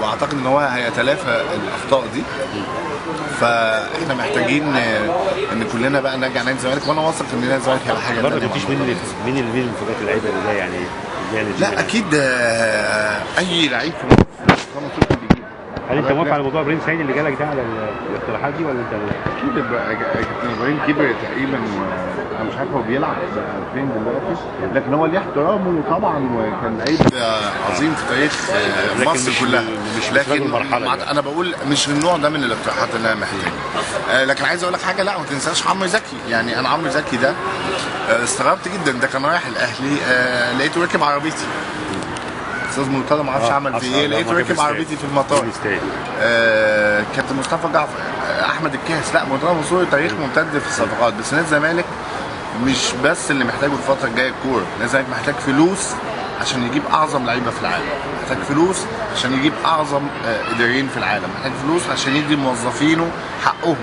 واعتقد ان هو هيتلافى الاخطاء دي. فاحنا محتاجين ان كلنا بقى نرجع نادي الزمالك، وانا واثق ان نادي الزمالك هيبقى حاجه برضه مفيش مين المفاجآت اللعيبه اللي جايه يعني لا اكيد اي لعيب في مصر بيجيب. هل انت موافق على موضوع ابراهيم سعيد اللي جالك ده على الاقتراحات دي ولا انت؟ اكيد كابتن ابراهيم كبر تقريبا، انا مش عارف هو بيلعب فين دلوقتي، لكن هو ليه احترامه طبعا، وكان لعيب عظيم في تاريخ مصر كلها. لكن انا بقول مش النوع ده من الاقتراحات اللي انا محتاجها. لكن عايز اقول لك حاجه، لا ما تنساش عمرو زكي. يعني انا عمرو زكي ده استغربت جدا، ده كان رايح الاهلي لقيته راكب عربيتي. استاذ مرتضى ما اعرفش عمل في ايه، لقيته راكب عربيتي في المطار. كابتن مصطفى جعفر، احمد الكاس، لا مرتضى منصور تاريخ ممتد في الصفقات. بس نادي الزمالك مش بس اللي محتاجه الفتره الجايه الكوره، نادي الزمالك محتاج فلوس عشان يجيب اعظم لعيبه في العالم، محتاج فلوس عشان يجيب اعظم اداريين في العالم، محتاج فلوس عشان يدي موظفينه حقهم،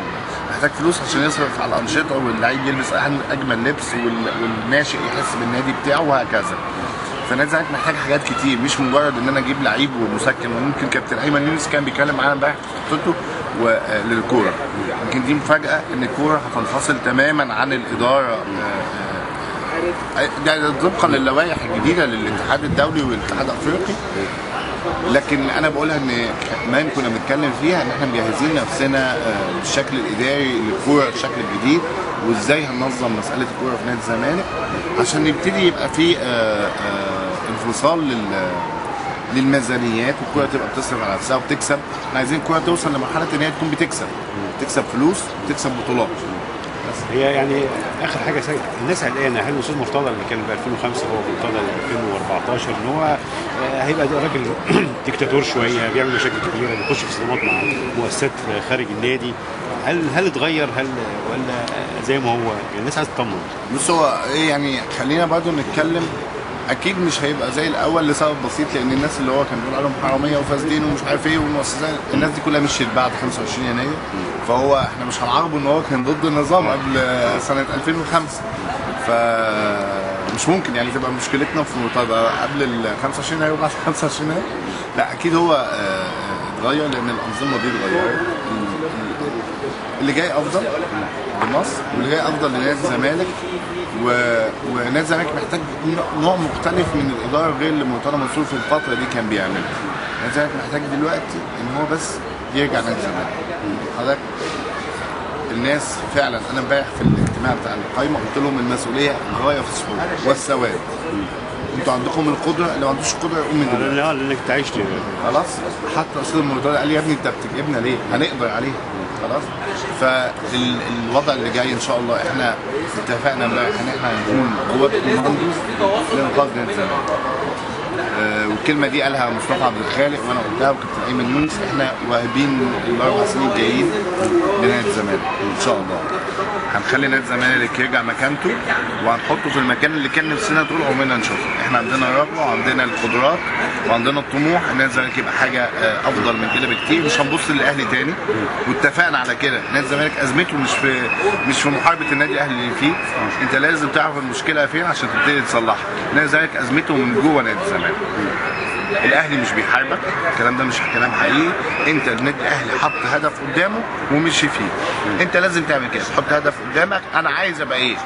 محتاج فلوس عشان يصرف على الانشطه، واللعيب يلبس اجمل لبس، والناشئ يحس بالنادي بتاعه، وهكذا. فنادي الزمالك محتاج حاجات كتير، مش مجرد ان انا اجيب لعيب ومسكن. وممكن كابتن ايمن يونس كان بيتكلم معانا امبارح في خطته للكوره، يمكن دي مفاجاه ان الكوره هتنفصل تماما عن الاداره طبقا للوائح الجديده للاتحاد الدولي والاتحاد الافريقي. لكن انا بقولها ان كمان كنا بنتكلم فيها ان احنا مجهزين نفسنا بالشكل الاداري للكوره الشكل الجديد، وازاي هننظم مساله الكوره في نادي الزمالك عشان يبتدي يبقى في انفصال للميزانيات، والكوره تبقى بتصرف على نفسها وبتكسب. احنا عايزين الكوره توصل لمرحله ان هي تكون بتكسب فلوس، بتكسب بطولات. هي يعني اخر حاجه سيد، الناس قلقانه هل الاستاذ مرتضى اللي كان في 2005 هو مرتضى 2014 ان هو هيبقى ده راجل ديكتاتور شويه، بيعمل مشاكل كبيره، بيخش في صدمات مع مؤسسات خارج النادي. هل اتغير ولا زي ما هو؟ يعني الناس عايزه تطمن. بص هو يعني خلينا برضه نتكلم، اكيد مش هيبقى زي الاول لسبب بسيط، لان الناس اللي هو كان بيقول عليهم حراميه وفاسدين ومش عارف ايه والمؤسسات، الناس دي كلها مشيت بعد 25 يناير. فهو احنا مش هنعارضه ان هو كان ضد النظام قبل سنه 2005، فمش ممكن يعني تبقى مشكلتنا في مرتضى قبل ال 25 يناير وبعد 25 يناير. لا اكيد هو اتغير، لان الانظمه دي اتغيرت. اللي جاي افضل لمصر، واللي جاي افضل لنادي الزمالك، ونادي الزمالك محتاج نوع مختلف من الاداره غير اللي مرتضى منصور في الفتره دي كان بيعملها. نادي الزمالك محتاج دلوقتي ان هو بس يرجع نادي الزمالك. حضرتك الناس فعلا، انا امبارح في الاجتماع بتاع القايمه قلت لهم المسؤوليه غايه في الصعوبه والسواد. انتوا عندكم القدره، اللي ما عندوش القدره يقوم من دلوقتي. لا لانك تعيش خلاص. حتى استاذ مرتضى قال لي يا ابني انت بتجيبنا ليه؟ هنقدر عليه. خلاص. فالوضع اللي جاي ان شاء الله احنا اتفقنا امبارح ان احنا هنكون قوه كوماندو لانقاذ نادي الزمالك. والكلمه دي قالها مصطفى عبد الخالق وانا قلتها وكابتن ايمن يونس. احنا واهبين الاربع سنين الجايين لنادي الزمالك ان شاء الله. هنخلي نادي الزمالك يرجع مكانته، وهنحطه في المكان اللي كان نفسنا طول عمرنا نشوفه. احنا عندنا الرغبه وعندنا القدرات وعندنا الطموح ان نادي الزمالك يبقى حاجه افضل من كده بكتير. مش هنبص للاهلي تاني، واتفقنا على كده. نادي الزمالك ازمته مش في محاربه النادي الاهلي اللي فيه. انت لازم تعرف المشكله فين عشان تبتدي تصلحها. نادي الزمالك ازمته من جوه نادي الزمالك. الاهلي مش بيحاربك، الكلام ده مش كلام حقيقي. انت النادي الاهلي حط هدف قدامه ومشي فيه. انت لازم تعمل كده، تحط هدف قدامك. انا عايز ابقى ايه؟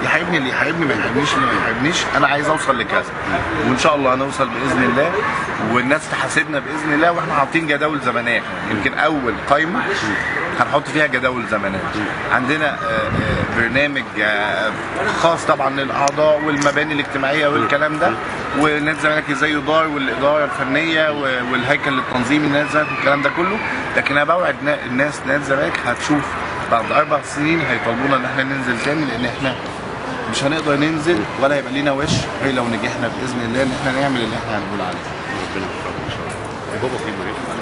يحاربني اللي يحاربني، ما يحاربنيش اللي ما يحاربنيش. انا عايز اوصل لكذا، وان شاء الله هنوصل باذن الله، والناس تحاسبنا باذن الله. واحنا حاطين جداول زمنيه، يمكن اول قايمه هنحط فيها جداول زمنيه. عندنا برنامج خاص طبعا للاعضاء والمباني الاجتماعيه والكلام ده، ونادي الزمالك ازاي يدار، والاداره الفنيه والهيكل التنظيمي لنادي الزمالك والكلام ده كله. لكن انا بوعد الناس نادي الزمالك هتشوف بعد 4 سنين هيطلبونا ان احنا ننزل تاني، لان احنا مش هنقدر ننزل ولا هيبقى لينا وش غير لو نجحنا باذن الله ان احنا نعمل اللي احنا هنقول عليه. ربنا يوفقك ان شاء الله.